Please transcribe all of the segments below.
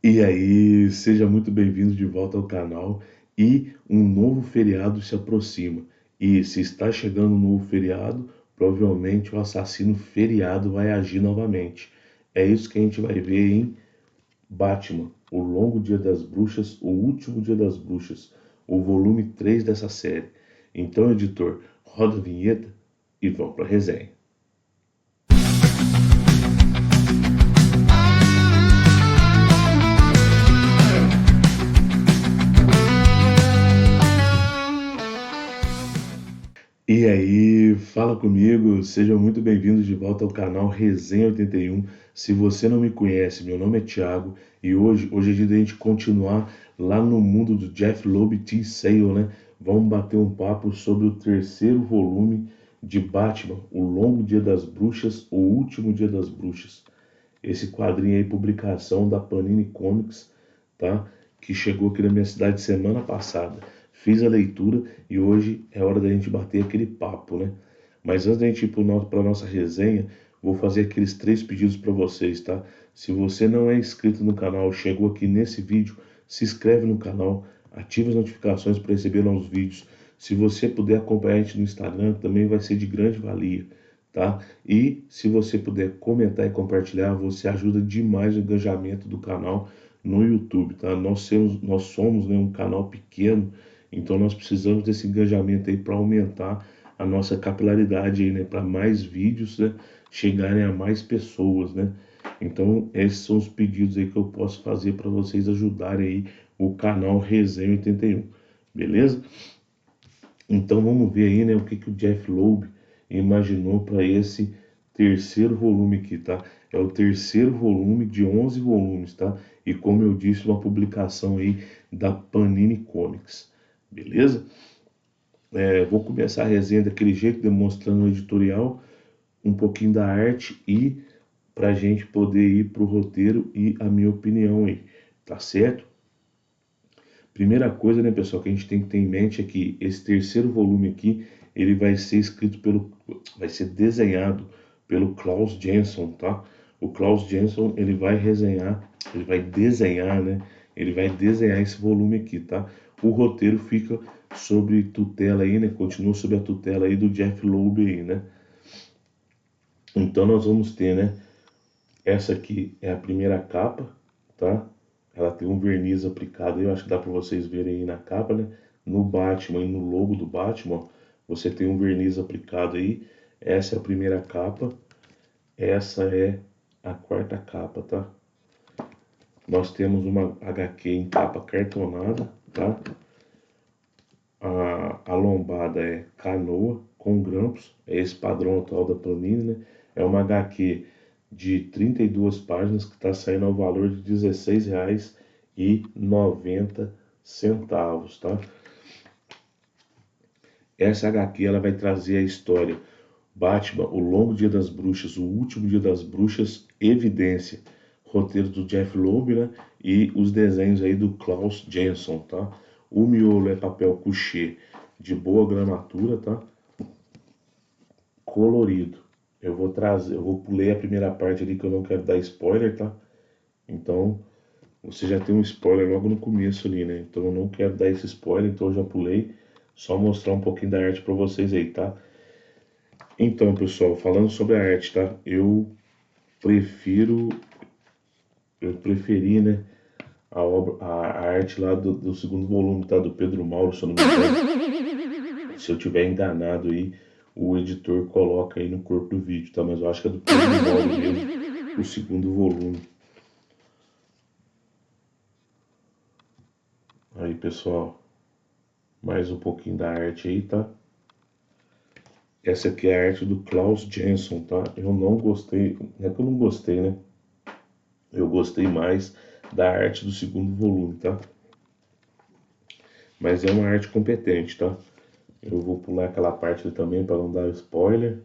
E aí, seja muito bem-vindo de volta ao canal. E um novo feriado se aproxima. E se está chegando um novo feriado, provavelmente o assassino feriado vai agir novamente. É isso que a gente vai ver em Batman, O Longo Dia das Bruxas, O Último Dia das Bruxas, o volume 3 dessa série. Então, editor, roda a vinheta e vamos para a resenha. E aí, fala comigo, sejam muito bem-vindos de volta ao canal Resenha 81. Se você não me conhece, meu nome é Thiago e hoje é dia de a gente continuar lá no mundo do Jeff Loeb Teen Sale, né? Vamos bater um papo sobre o terceiro volume de Batman, O Longo Dia das Bruxas, O Último Dia das Bruxas. Esse quadrinho aí, publicação da Panini Comics, tá? Que chegou aqui na minha cidade semana passada. Fiz a leitura e hoje é hora da gente bater aquele papo, né? Mas antes da gente ir para a nossa resenha, vou fazer aqueles 3 pedidos para vocês, tá? Se você não é inscrito no canal, chegou aqui nesse vídeo, se inscreve no canal, ativa as notificações para receber novos vídeos. Se você puder acompanhar a gente no Instagram, também vai ser de grande valia, tá? E se você puder comentar e compartilhar, você ajuda demais o engajamento do canal no YouTube, tá? Nós somos, né, um canal pequeno, então nós precisamos desse engajamento aí para aumentar a nossa capilaridade aí, né, para mais vídeos, né, chegarem a mais pessoas, né? Então esses são os pedidos aí que eu posso fazer para vocês ajudarem aí o canal Resenha 81, beleza? Então vamos ver aí, né, o que o Jeff Loeb imaginou para esse terceiro volume aqui, tá? É o terceiro volume de 11 volumes, tá? E como eu disse, uma publicação aí da Panini Comics, beleza? Vou começar a resenha daquele jeito, demonstrando o editorial, um pouquinho da arte e pra gente poder ir pro roteiro e a minha opinião aí, tá certo? Primeira coisa, né, pessoal, que a gente tem que ter em mente é que esse terceiro volume aqui, ele vai ser desenhado pelo Klaus Janson, tá? O Klaus Janson, ele vai desenhar, né? Ele vai desenhar esse volume aqui, tá? O roteiro fica sob tutela aí, né? Continua sob a tutela aí do Jeff Loeb aí, né? Então nós vamos ter, né? Essa aqui é a primeira capa, tá? Ela tem um verniz aplicado aí, eu acho que dá para vocês verem aí na capa, né? No Batman e no logo do Batman, você tem um verniz aplicado aí. Essa é a primeira capa, essa é a quarta capa, tá? Nós temos uma HQ em capa cartonada, tá? A lombada é canoa com grampos, é esse padrão atual da Panini, né? É uma HQ de 32 páginas que está saindo ao valor de R$16,90, tá? Essa HQ ela vai trazer a história Batman, O Longo Dia das Bruxas, O Último Dia das Bruxas, Evidência, roteiro do Jeff Loeb, né? E os desenhos aí do Klaus Janson, tá? O miolo é papel couché de boa gramatura, tá? Colorido. Eu vou pular a primeira parte ali que eu não quero dar spoiler, tá? Então, você já tem um spoiler logo no começo ali, né? Então eu não quero dar esse spoiler, então eu já pulei. Só mostrar um pouquinho da arte para vocês aí, tá? Então, pessoal, falando sobre a arte, tá? Prefiro, eu preferi, né? A arte lá do segundo volume, tá? Do Pedro Mauro, se eu não me engano. Se eu tiver enganado aí, o editor coloca aí no corpo do vídeo, tá? Mas eu acho que é do Pedro Mauro mesmo, o segundo volume. Aí, pessoal, mais um pouquinho da arte aí, tá? Essa aqui é a arte do Klaus Janson, tá? Eu não gostei, não é que eu não gostei, né? Eu gostei mais da arte do segundo volume, tá? Mas é uma arte competente, tá? Eu vou pular aquela parte ali também para não dar spoiler.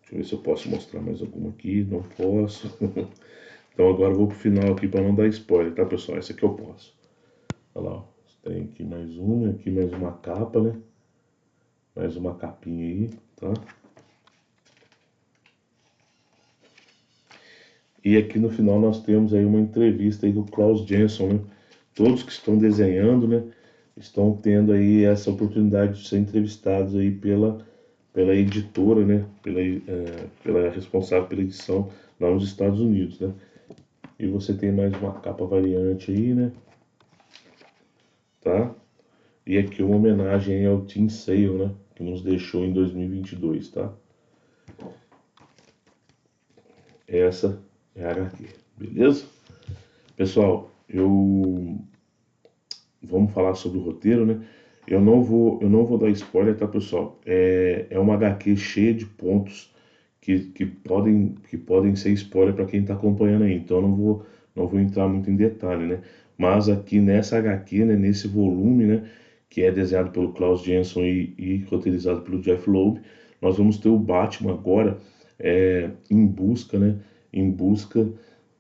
Deixa eu ver se eu posso mostrar mais alguma aqui. Não posso. Então agora eu vou pro final aqui para não dar spoiler, tá, pessoal? Essa aqui eu posso. Olha lá, ó. Tem aqui mais uma, aqui mais uma capa, né? Mais uma capinha aí, tá? E aqui no final nós temos aí uma entrevista aí do Klaus Jenson, né? Todos que estão desenhando, né, estão tendo aí essa oportunidade de ser entrevistados aí pela editora, né, pela responsável pela edição lá nos Estados Unidos, né. E você tem mais uma capa variante aí, né, tá? E aqui uma homenagem ao Tim Sale, né, que nos deixou em 2022, tá? Essa é a HQ, beleza? Pessoal, vamos falar sobre o roteiro, né? Eu não vou dar spoiler, tá, pessoal? É uma HQ cheia de pontos que podem ser spoiler para quem está acompanhando aí. Então eu não vou entrar muito em detalhe, né? Mas aqui nessa HQ, né, nesse volume, né, que é desenhado pelo Klaus Jenson e roteirizado pelo Jeff Loeb, nós vamos ter o Batman agora em busca, né? Em busca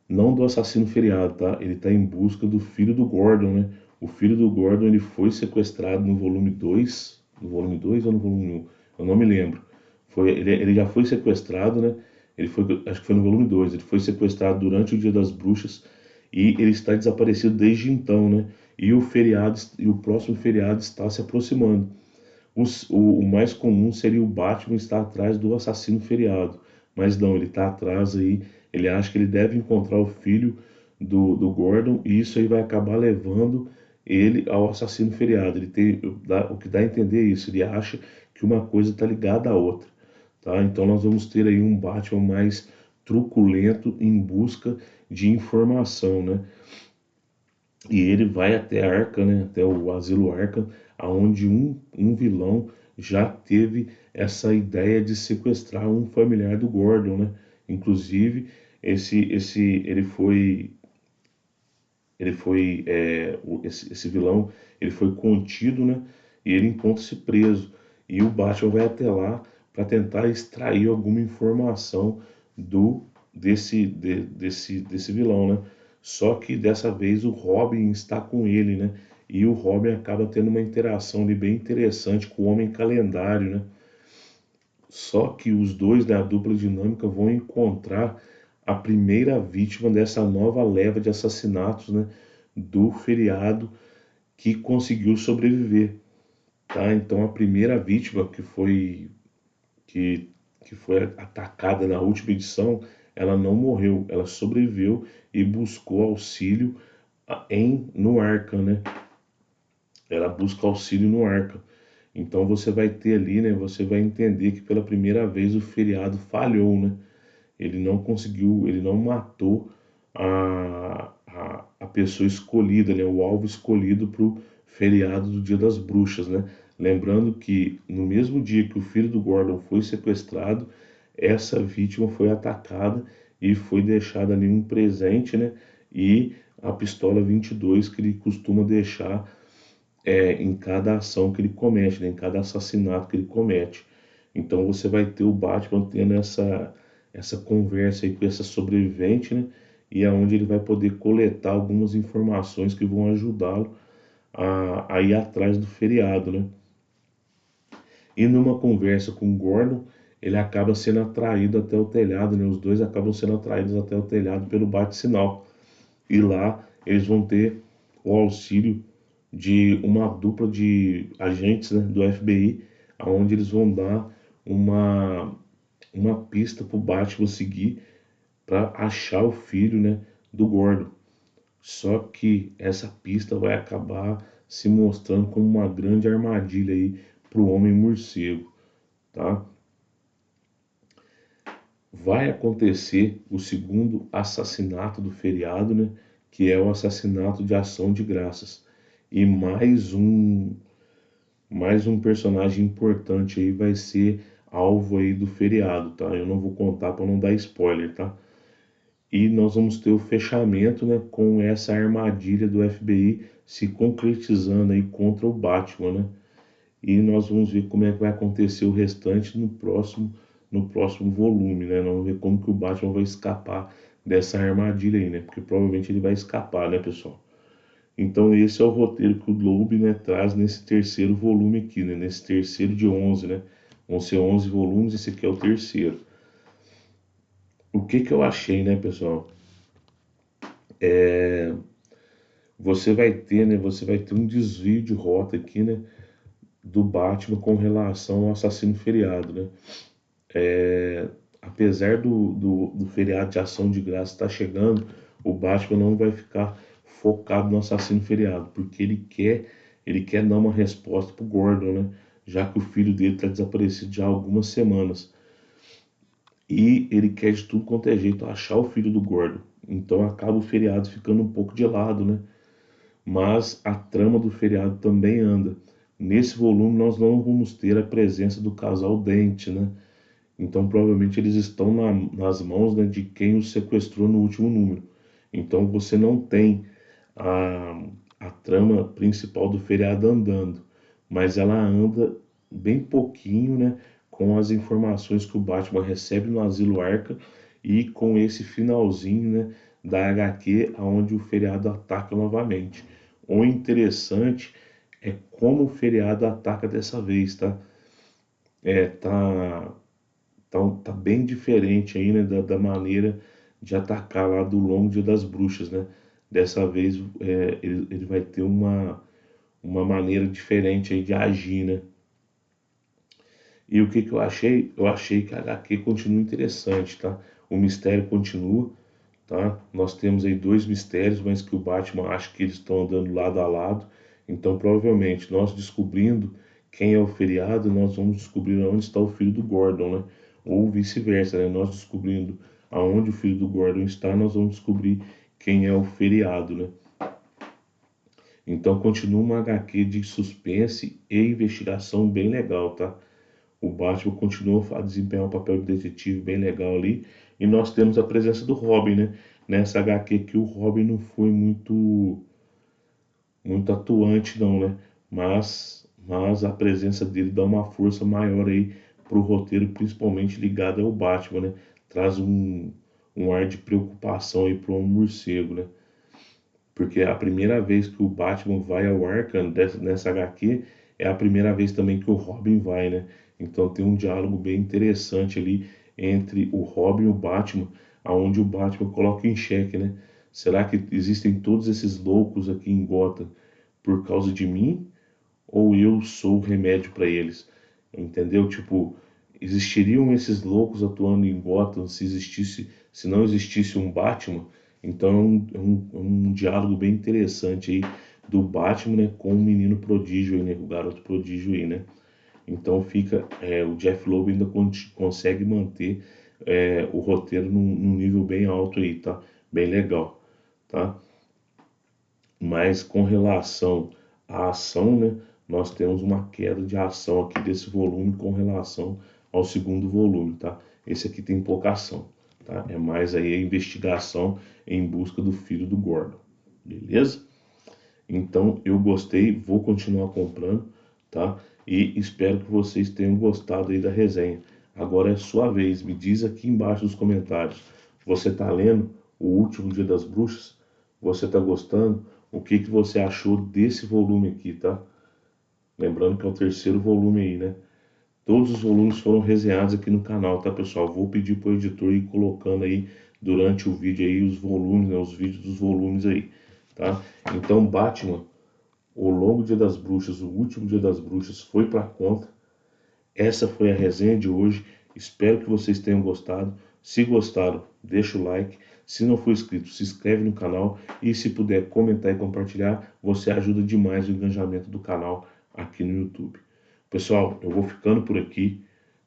não do assassino feriado, tá? Ele está em busca do filho do Gordon, né? O filho do Gordon, ele foi sequestrado no volume 2, no volume 2 ou no volume 1? Eu não me lembro. Ele já foi sequestrado, né? Acho que foi no volume 2. Ele foi sequestrado durante o Dia das Bruxas e ele está desaparecido desde então, né? E o próximo feriado está se aproximando. O mais comum seria o Batman estar atrás do assassino feriado, mas não, ele está atrás aí. Ele acha que ele deve encontrar o filho do Gordon e isso aí vai acabar levando ele ao assassino feriado. O que dá a entender é isso. Ele acha que uma coisa está ligada à outra, tá? Então nós vamos ter aí um Batman mais truculento em busca de informação, né? E ele vai até Arkham, né, até o Asilo Arkham, aonde um vilão já teve essa ideia de sequestrar um familiar do Gordon, né? Inclusive, esse vilão, ele foi contido, né? E ele encontra-se preso. E o Batman vai até lá para tentar extrair alguma informação desse vilão, né? Só que dessa vez o Robin está com ele, né? E o Robin acaba tendo uma interação ali bem interessante com o Homem Calendário, né? Só que os dois, né, a dupla dinâmica, vão encontrar a primeira vítima dessa nova leva de assassinatos, né, do feriado que conseguiu sobreviver, tá? Então a primeira vítima que, que foi atacada na última edição, ela não morreu, ela sobreviveu e buscou auxílio no Arkham, né? Ela busca auxílio no Arkham. Então você vai ter ali, né? Você vai entender que pela primeira vez o feriado falhou, né? Ele não conseguiu, ele não matou a pessoa escolhida, né? O alvo escolhido para o feriado do Dia das Bruxas, né? Lembrando que no mesmo dia que o filho do Gordon foi sequestrado, essa vítima foi atacada e foi deixada ali um presente, né? E a pistola 22 que ele costuma deixar em cada ação que ele comete, né? Em cada assassinato que ele comete. Então você vai ter o Batman tendo essa conversa aí com essa sobrevivente, né? E aonde ele vai poder coletar algumas informações que vão ajudá-lo a ir atrás do feriado, né? E numa conversa com o Gordon, ele acaba sendo atraído até o telhado, né? Os dois acabam sendo atraídos até o telhado pelo bate-sinal. E lá eles vão ter o auxílio de uma dupla de agentes, né, do FBI, aonde eles vão dar uma pista para o Batman seguir para achar o filho, né, do Gordon. Só que essa pista vai acabar se mostrando como uma grande armadilha aí para o Homem Morcego, tá? Vai acontecer o segundo assassinato do feriado, né? Que é o assassinato de Ação de Graças. E mais um personagem importante aí vai ser alvo aí do feriado, tá? Eu não vou contar para não dar spoiler, tá? E nós vamos ter o fechamento, né, com essa armadilha do FBI se concretizando aí contra o Batman, né? E nós vamos ver como é que vai acontecer o restante no próximo volume, né? Nós vamos ver como que o Batman vai escapar dessa armadilha aí, né? Porque provavelmente ele vai escapar, né, pessoal? Então esse é o roteiro que o Loeb, né, traz nesse terceiro volume aqui, né? Nesse terceiro de 11, né? Vão ser 11 volumes, esse aqui é o terceiro. O que que eu achei, né, pessoal? você vai ter, né, você vai ter um desvio de rota aqui, né, do Batman com relação ao assassino feriado, né? Apesar do feriado de ação de graça estar chegando, o Batman não vai ficar focado no assassino feriado, porque ele quer dar uma resposta pro Gordon, né? Já que o filho dele está desaparecido já há algumas semanas. E ele quer de tudo quanto é jeito achar o filho do Gordon. Então acaba o feriado ficando um pouco de lado, né? Mas a trama do feriado também anda. Nesse volume nós não vamos ter a presença do casal Dente, né? Então provavelmente eles estão nas mãos, né, de quem os sequestrou no último número. Então você não tem a, a trama principal do feriado andando, mas ela anda bem pouquinho, né, com as informações que o Batman recebe no Asilo Arca e com esse finalzinho, né, da HQ onde o feriado ataca novamente. O interessante é como o feriado ataca dessa vez, tá? Tá bem diferente aí, né, da maneira de atacar lá do Longo Dia das Bruxas, né? Dessa vez ele vai ter uma maneira diferente aí de agir, né? E o que que eu achei? Eu achei que a HQ continua interessante, tá? O mistério continua, tá? Nós temos aí dois mistérios, mas que o Batman acha que eles estão andando lado a lado. Então, provavelmente, nós descobrindo quem é o feriado, nós vamos descobrir onde está o filho do Gordon, né? Ou vice-versa, né? Nós descobrindo aonde o filho do Gordon está, nós vamos descobrir quem é o feriado, né? Então, continua uma HQ de suspense e investigação bem legal, tá? O Batman continua a desempenhar um papel de detetive bem legal ali. E nós temos a presença do Robin, né? Nessa HQ que o Robin não foi muito atuante não, né? Mas a presença dele dá uma força maior aí pro roteiro, principalmente ligado ao Batman, né? Traz um ar de preocupação aí pro Homem Morcego, né? Porque é a primeira vez que o Batman vai ao Arkham nessa HQ é a primeira vez também que o Robin vai, né? Então tem um diálogo bem interessante ali entre o Robin e o Batman, aonde o Batman coloca em xeque, né? Será que existem todos esses loucos aqui em Gotham por causa de mim? Ou eu sou o remédio para eles? Entendeu? Tipo, existiriam esses loucos atuando em Gotham se não existisse um Batman? Então é um diálogo bem interessante aí do Batman, né, com o menino prodígio aí, né, o garoto prodígio aí, né? Então o Jeff Loeb ainda consegue manter o roteiro num nível bem alto aí, tá? Bem legal, tá? Mas com relação à ação, né, nós temos uma queda de ação aqui desse volume com relação ao segundo volume, tá? Esse aqui tem pouca ação, tá? É mais aí a investigação em busca do filho do Gordon, beleza? Então eu gostei, vou continuar comprando, tá? E espero que vocês tenham gostado aí da resenha. Agora é sua vez, me diz aqui embaixo nos comentários. Você tá lendo O Último Dia das Bruxas? Você tá gostando? O que que você achou desse volume aqui, tá? Lembrando que é o terceiro volume aí, né? Todos os volumes foram resenhados aqui no canal, tá, pessoal? Vou pedir pro editor ir colocando aí durante o vídeo aí os volumes, né? Os vídeos dos volumes aí, tá? Então, Batman, O Longo Dia das Bruxas, O Último Dia das Bruxas foi pra conta. Essa foi a resenha de hoje. Espero que vocês tenham gostado. Se gostaram, deixa o like. Se não for inscrito, se inscreve no canal. E se puder comentar e compartilhar, você ajuda demais o engajamento do canal aqui no YouTube. Pessoal, eu vou ficando por aqui,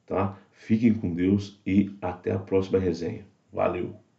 tá? Fiquem com Deus e até a próxima resenha. Valeu!